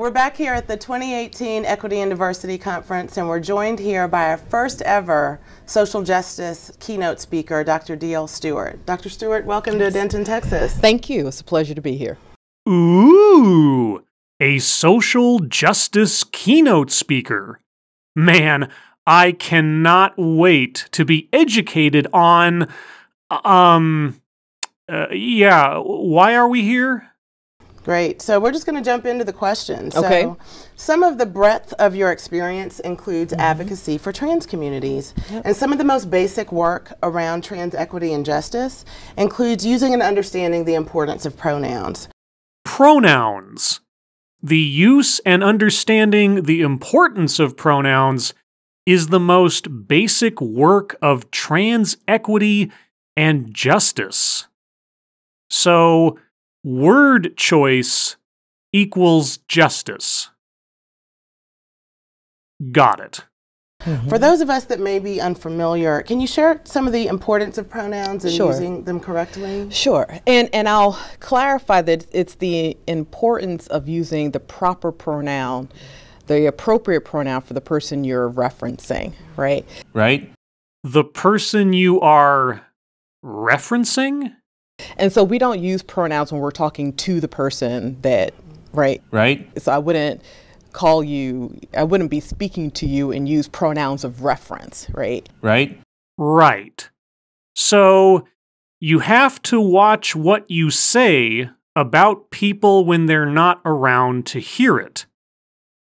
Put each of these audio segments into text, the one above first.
we're back here at the 2018 Equity and Diversity Conference, and we're joined here by our first ever social justice keynote speaker, Dr. D.L. Stewart. Dr. Stewart, welcome to Denton, Texas. Thank you. It's a pleasure to be here. Ooh, a social justice keynote speaker. Man, I cannot wait to be educated on, yeah, why are we here? Great. So we're just going to jump into the questions. Okay. So some of the breadth of your experience includes advocacy for trans communities. Yep. And some of the most basic work around trans equity and justice includes using and understanding the importance of pronouns. Pronouns. The use and understanding the importance of pronouns is the most basic work of trans equity and justice. So, word choice equals justice. Got it. For those of us that may be unfamiliar, can you share some of the importance of pronouns and Sure. using them correctly? Sure. And I'll clarify that it's the importance of using the proper pronoun, the appropriate pronoun for the person you're referencing, right? Right? The person you are referencing? And so we don't use pronouns when we're talking to the person that, right? Right? So I wouldn't be speaking to you and use pronouns of reference, right? Right? Right. So you have to watch what you say about people when they're not around to hear it.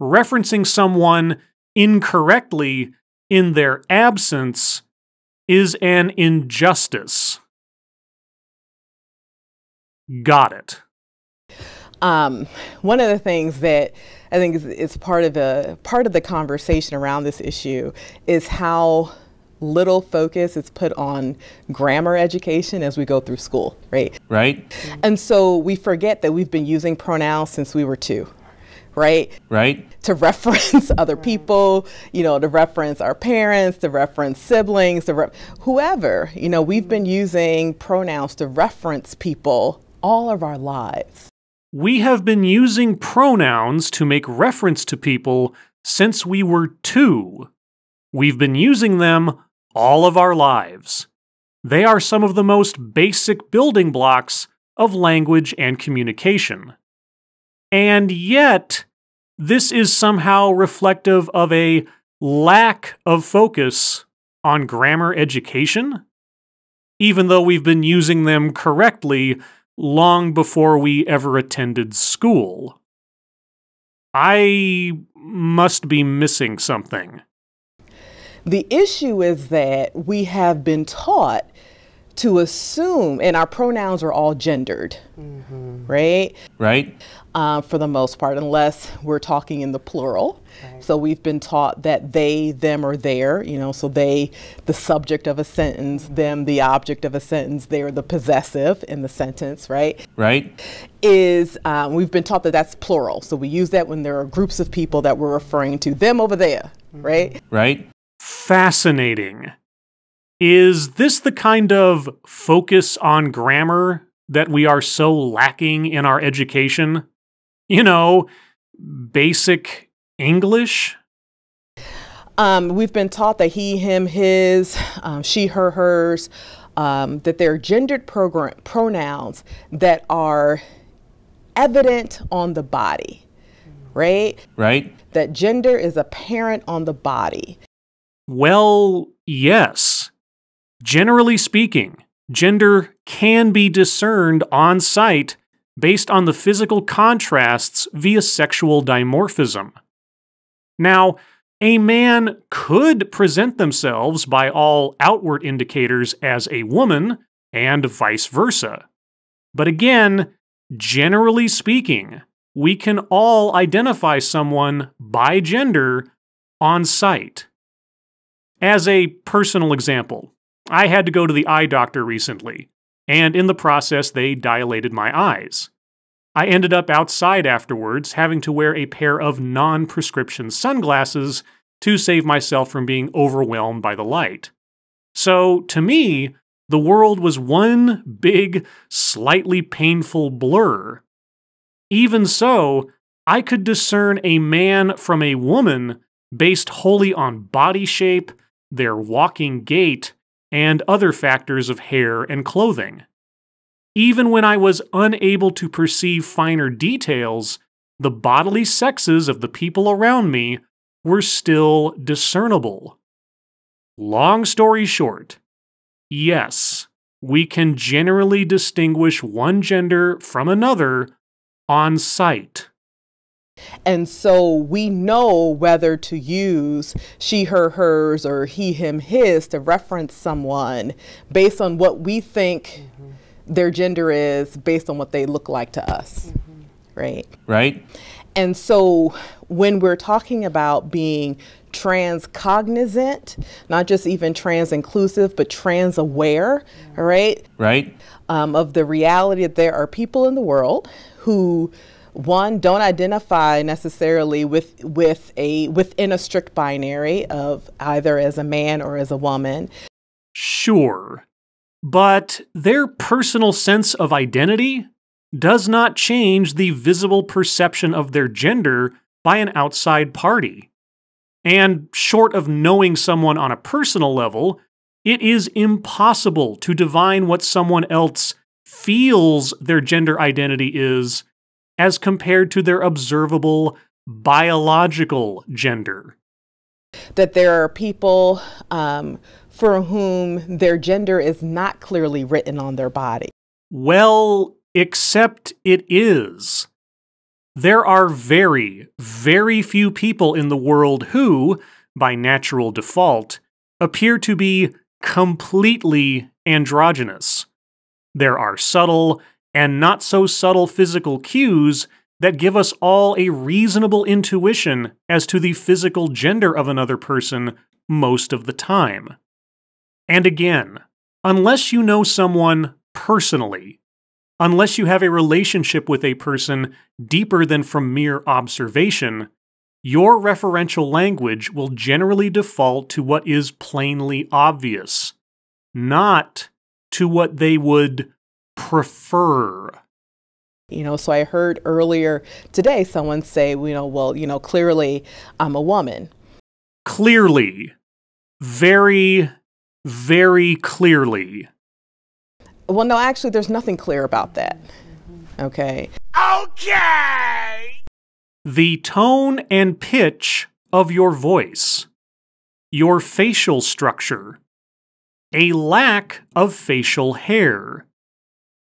Referencing someone incorrectly in their absence is an injustice. Got it. One of the things that I think is part of the conversation around this issue is how little focus is put on grammar education as we go through school, right? Right. And so we forget that we've been using pronouns since we were 2, right? Right. To reference other people, to reference our parents, to reference siblings, whoever, we've been using pronouns to reference people all of our lives. We have been using pronouns to make reference to people since we were 2. We've been using them all of our lives. They are some of the most basic building blocks of language and communication. And yet, this is somehow reflective of a lack of focus on grammar education, even though we've been using them correctly long before we ever attended school. I must be missing something. The issue is that we have been taught to assume, and our pronouns are all gendered, right? Right. For the most part, unless we're talking in the plural. Right. So we've been taught that they, them, or their, so they, the subject of a sentence, them, the object of a sentence, they're the possessive in the sentence, right? Right. We've been taught that that's plural. So we use that when there are groups of people that we're referring to, them over there, right? Right. Fascinating. Is this the kind of focus on grammar that we are so lacking in our education? Basic English? We've been taught that he, him, his, she, her, hers, that they're gendered pronouns that are evident on the body, right? Right. That gender is apparent on the body. Well, yes. Generally speaking, gender can be discerned on sight based on the physical contrasts via sexual dimorphism. Now, a man could present themselves by all outward indicators as a woman, and vice versa. But again, generally speaking, we can all identify someone by gender on sight. As a personal example, I had to go to the eye doctor recently, and in the process they dilated my eyes. I ended up outside afterwards having to wear a pair of non-prescription sunglasses to save myself from being overwhelmed by the light. So, to me, the world was one big, slightly painful blur. Even so, I could discern a man from a woman based wholly on body shape, their walking gait, and other factors of hair and clothing. Even when I was unable to perceive finer details, the bodily sexes of the people around me were still discernible. Long story short, yes, we can generally distinguish one gender from another on sight. And so we know whether to use she, her, hers, or he, him, his to reference someone based on what we think their gender is, based on what they look like to us, right? Right. And so when we're talking about being trans-cognizant, not just even trans-inclusive, but trans-aware, right? Right. Of the reality that there are people in the world who, one, don't identify necessarily within a strict binary of either as a man or as a woman. Sure, but their personal sense of identity does not change the visible perception of their gender by an outside party. And short of knowing someone on a personal level, it is impossible to divine what someone else feels their gender identity is as compared to their observable biological gender. That there are people for whom their gender is not clearly written on their body. Well, except it is. There are very, very few people in the world who, by natural default, appear to be completely androgynous. There are subtle and not so subtle physical cues that give us all a reasonable intuition as to the physical gender of another person most of the time. And again, unless you know someone personally, unless you have a relationship with a person deeper than from mere observation, your referential language will generally default to what is plainly obvious, not to what they would prefer. So I heard earlier today someone say, clearly I'm a woman. Clearly. Very, very clearly. Well, no, actually, there's nothing clear about that. Okay. Okay! The tone and pitch of your voice, your facial structure, a lack of facial hair,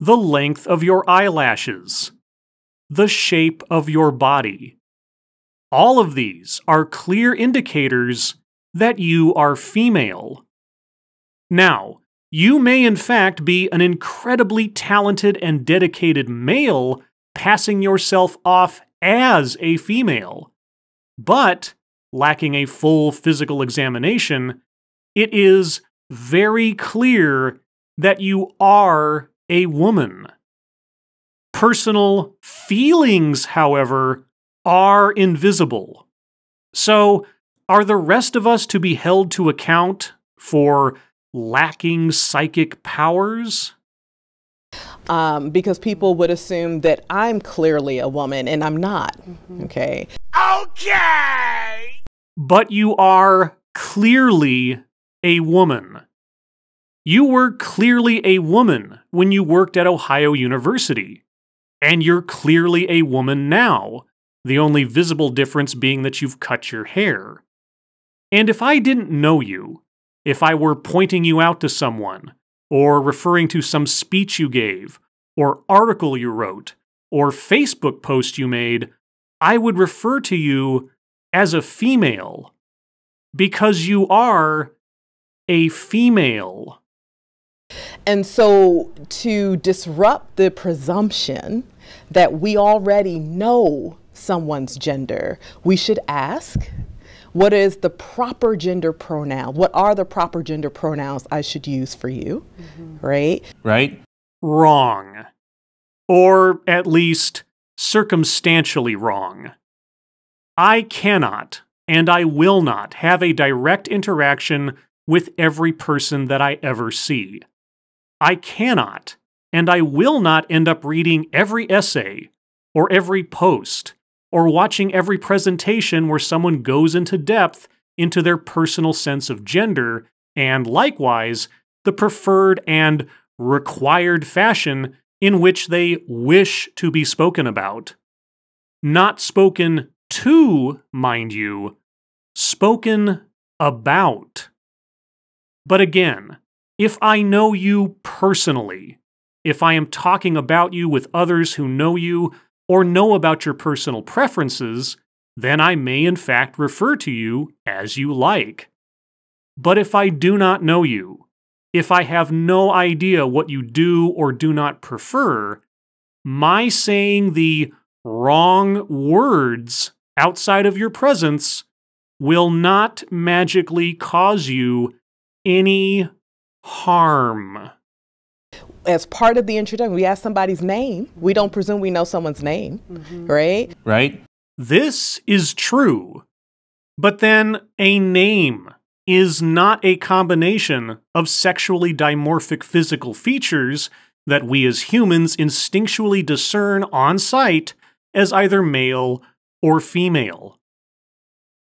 the length of your eyelashes, the shape of your body. All of these are clear indicators that you are female. Now, you may in fact be an incredibly talented and dedicated male passing yourself off as a female, but lacking a full physical examination, it is very clear that you are a woman. Personal feelings, however, are invisible. So, are the rest of us to be held to account for lacking psychic powers? Because people would assume that I'm clearly a woman and I'm not. Okay. Okay! But you are clearly a woman. You were clearly a woman when you worked at Ohio University. And you're clearly a woman now, the only visible difference being that you've cut your hair. And if I didn't know you, if I were pointing you out to someone, or referring to some speech you gave, or article you wrote, or Facebook post you made, I would refer to you as a female, because you are a female. And so to disrupt the presumption that we already know someone's gender, we should ask, what is the proper gender pronoun? What are the proper gender pronouns I should use for you? Right? Right. Wrong. Or at least circumstantially wrong. I cannot and I will not have a direct interaction with every person that I ever see. I cannot and I will not end up reading every essay or every post or watching every presentation where someone goes into depth into their personal sense of gender, and likewise, the preferred and required fashion in which they wish to be spoken about. Not spoken to, mind you, spoken about. But again, if I know you personally, if I am talking about you with others who know you or know about your personal preferences, then I may in fact refer to you as you like. But if I do not know you, if I have no idea what you do or do not prefer, my saying the wrong words outside of your presence will not magically cause you any harm. As part of the introduction, we ask somebody's name. We don't presume we know someone's name, right? Right? This is true. But then a name is not a combination of sexually dimorphic physical features that we as humans instinctually discern on sight as either male or female.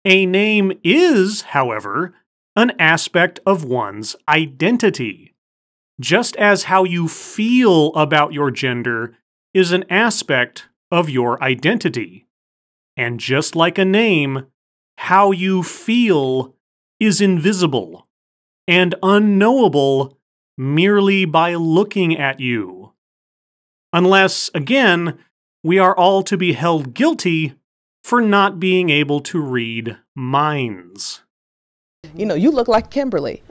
A name is, however, an aspect of one's identity, just as how you feel about your gender is an aspect of your identity. And just like a name, how you feel is invisible and unknowable merely by looking at you. Unless, again, we are all to be held guilty for not being able to read minds. You know, you look like Kimberly.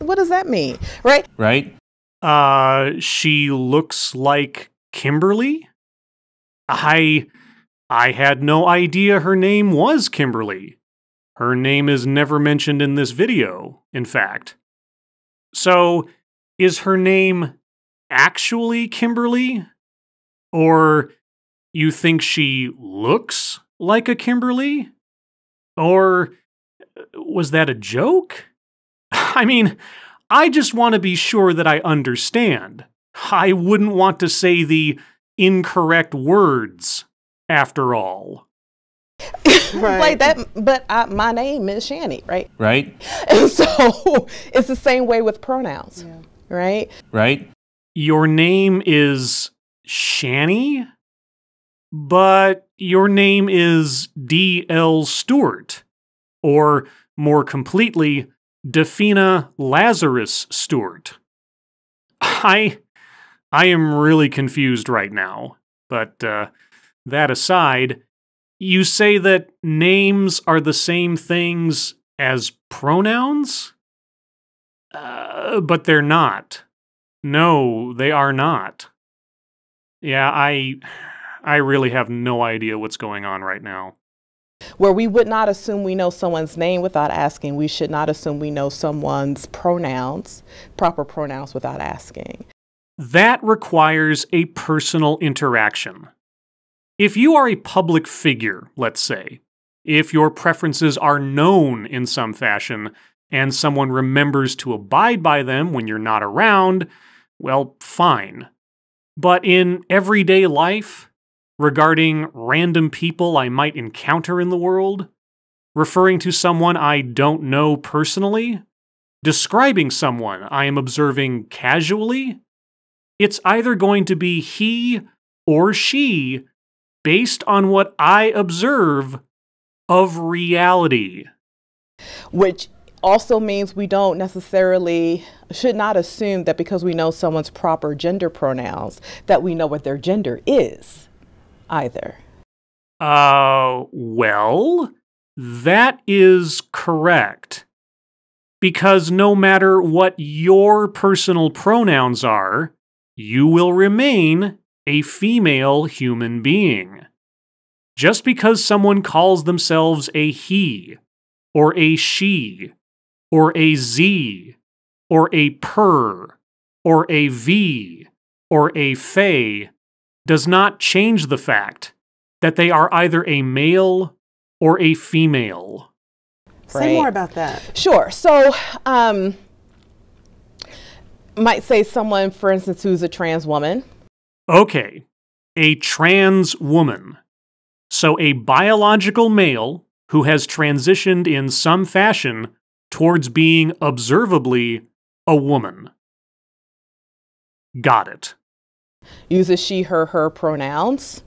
What does that mean, right? Right? She looks like Kimberly? I had no idea her name was Kimberly. Her name is never mentioned in this video, in fact. So, is her name actually Kimberly? Or you think she looks like a Kimberly? Or was that a joke? I mean, I just want to be sure that I understand. I wouldn't want to say the incorrect words, after all. Right. Like that, but my name is Shani, right? Right? And so it's the same way with pronouns, right? Right? Your name is Shani, but your name is D.L. Stewart, or more completely, Defina Lazarus Stewart. I am really confused right now, but that aside, you say that names are the same things as pronouns? But they're not. No, they are not. Yeah, I really have no idea what's going on right now. Where we would not assume we know someone's name without asking, we should not assume we know someone's pronouns, proper pronouns, without asking. That requires a personal interaction. If you are a public figure, let's say, if your preferences are known in some fashion and someone remembers to abide by them when you're not around, well, fine. But in everyday life, regarding random people I might encounter in the world, referring to someone I don't know personally, describing someone I am observing casually, it's either going to be he or she based on what I observe of reality. Which also means we don't necessarily, should not assume that because we know someone's proper gender pronouns, that we know what their gender is either. Well, that is correct. Because no matter what your personal pronouns are, you will remain a female human being. Just because someone calls themselves a he, or a she, or a z, or a per, or a v, or a fey, does not change the fact that they are either a male or a female. Say more about that. Sure. So, might say someone, for instance, who's a trans woman. Okay, a trans woman. So a biological male who has transitioned in some fashion towards being observably a woman. Got it. Uses she, her pronouns.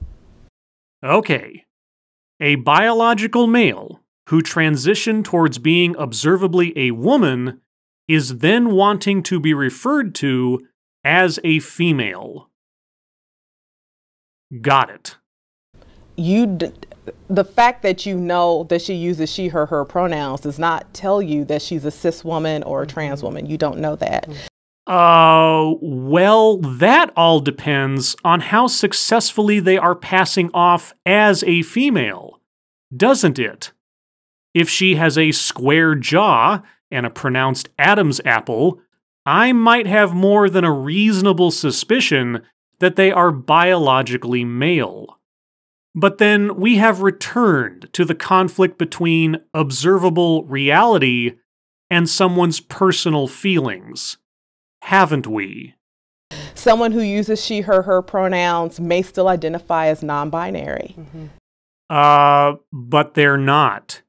Okay. A biological male who transitioned towards being observably a woman is then wanting to be referred to as a female. Got it. The fact that you know that she uses she, her pronouns does not tell you that she's a cis woman or a trans woman. You don't know that. Well, that all depends on how successfully they are passing off as a female, doesn't it? If she has a square jaw and a pronounced Adam's apple, I might have more than a reasonable suspicion that they are biologically male. But then we have returned to the conflict between observable reality and someone's personal feelings, haven't we? Someone who uses she, her pronouns may still identify as non-binary. But they're not.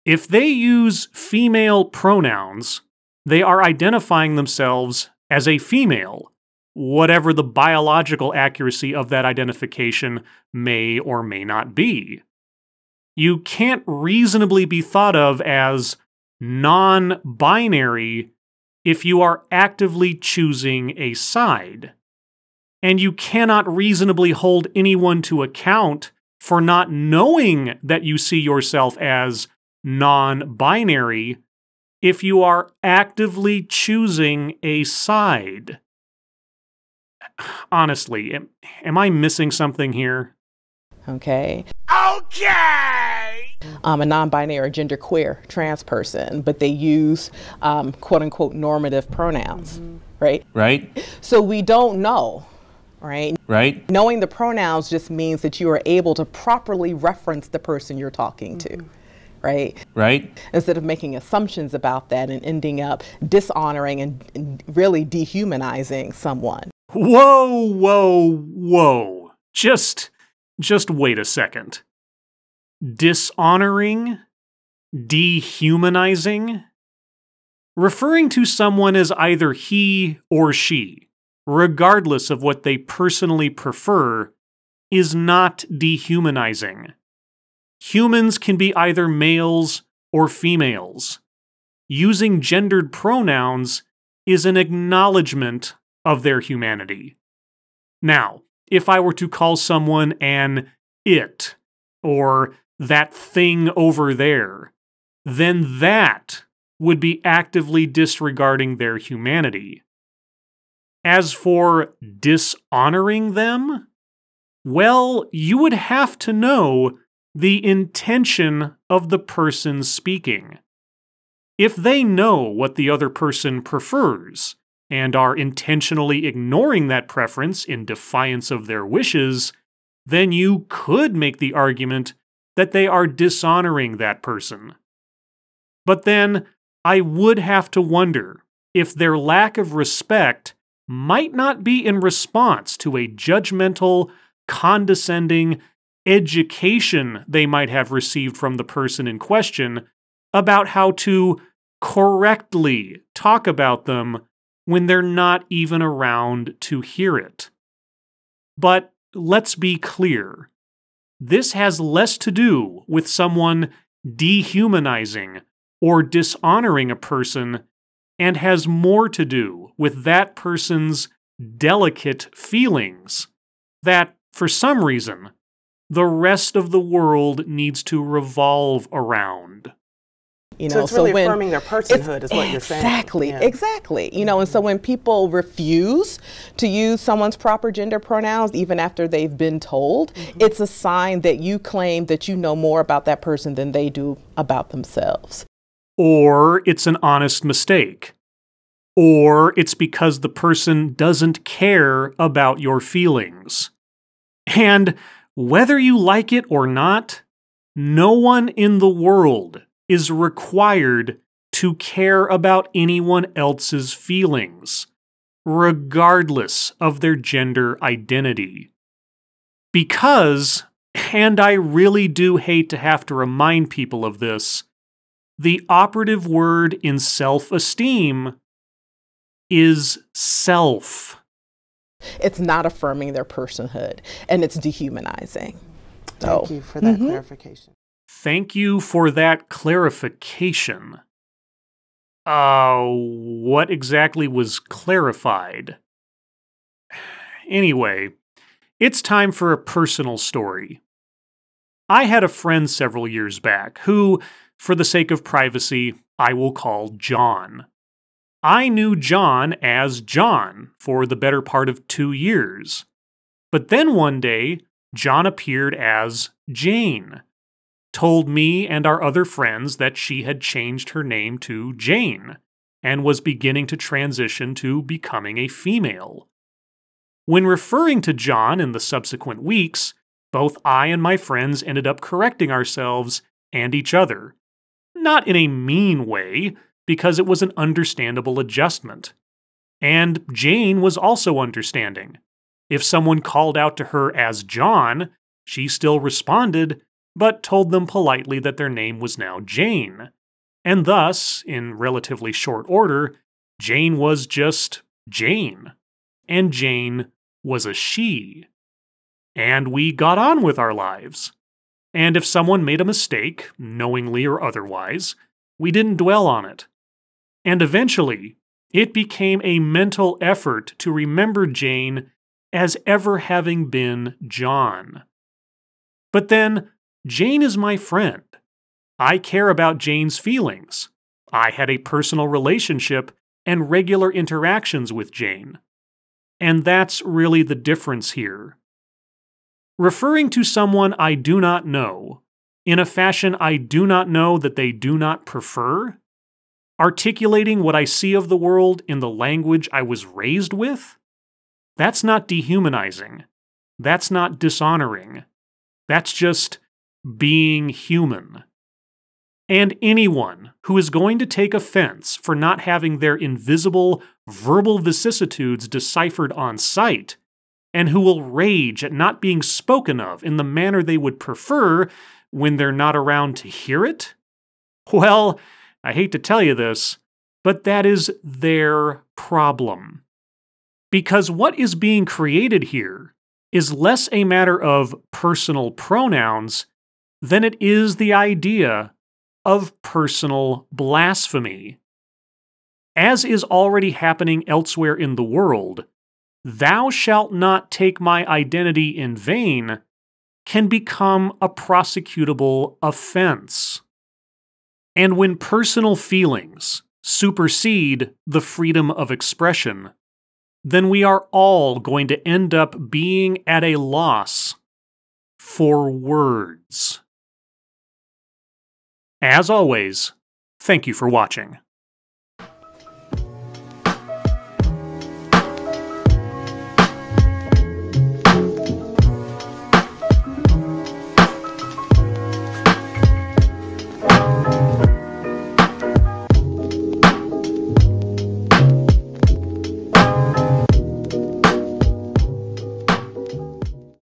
If they use female pronouns, they are identifying themselves as a female, whatever the biological accuracy of that identification may or may not be. You can't reasonably be thought of as non-binary if you are actively choosing a side. And you cannot reasonably hold anyone to account for not knowing that you see yourself as non-binary if you are actively choosing a side. Honestly, am I missing something here? Okay. Okay! A non-binary or genderqueer trans person, but they use quote-unquote normative pronouns, right? Right. So we don't know, right? Right. Knowing the pronouns just means that you are able to properly reference the person you're talking to, right? Right. Instead of making assumptions about that and ending up dishonoring and really dehumanizing someone. Whoa. Just wait a second. Dishonoring? Dehumanizing? Referring to someone as either he or she, regardless of what they personally prefer, is not dehumanizing. Humans can be either males or females. Using gendered pronouns is an acknowledgement of their humanity. Now, if I were to call someone an it, or that thing over there, then that would be actively disregarding their humanity. As for dishonoring them, well, you would have to know the intention of the person speaking. If they know what the other person prefers, and are intentionally ignoring that preference in defiance of their wishes, then you could make the argument that they are dishonoring that person. But then, I would have to wonder if their lack of respect might not be in response to a judgmental, condescending education they might have received from the person in question about how to correctly talk about them when they're not even around to hear it. But let's be clear. This has less to do with someone dehumanizing or dishonoring a person and has more to do with that person's delicate feelings that, for some reason, the rest of the world needs to revolve around. You know, so it's really affirming their personhood is what you're saying. Exactly. You know, and so when people refuse to use someone's proper gender pronouns, even after they've been told, it's a sign that you claim that you know more about that person than they do about themselves. Or it's an honest mistake. Or it's because the person doesn't care about your feelings. And whether you like it or not, no one in the world is required to care about anyone else's feelings, regardless of their gender identity. Because, and I really do hate to have to remind people of this, the operative word in self-esteem is self. It's not affirming their personhood, and it's dehumanizing. Thank you for that clarification. Thank you for that clarification. What exactly was clarified? Anyway, it's time for a personal story. I had a friend several years back who, for the sake of privacy, I will call John. I knew John as John for the better part of 2 years. But then one day, John appeared as Jane, told me and our other friends that she had changed her name to Jane, and was beginning to transition to becoming a female. When referring to John in the subsequent weeks, both I and my friends ended up correcting ourselves and each other. Not in a mean way, because it was an understandable adjustment. And Jane was also understanding. If someone called out to her as John, she still responded, but told them politely that their name was now Jane. And thus, in relatively short order, Jane was just Jane. And Jane was a she. And we got on with our lives. And if someone made a mistake, knowingly or otherwise, we didn't dwell on it. And eventually, it became a mental effort to remember Jane as ever having been John. But then, Jane is my friend. I care about Jane's feelings. I had a personal relationship and regular interactions with Jane. And that's really the difference here. Referring to someone I do not know, in a fashion I do not know that they do not prefer, articulating what I see of the world in the language I was raised with, that's not dehumanizing. That's not dishonoring. That's just being human. And anyone who is going to take offense for not having their invisible verbal vicissitudes deciphered on sight, and who will rage at not being spoken of in the manner they would prefer when they're not around to hear it, well, I hate to tell you this, but that is their problem. Because what is being created here is less a matter of personal pronouns than it is the idea of personal blasphemy. As is already happening elsewhere in the world, "Thou shalt not take my identity in vain" can become a prosecutable offense. And when personal feelings supersede the freedom of expression, then we are all going to end up being at a loss for words. As always, thank you for watching.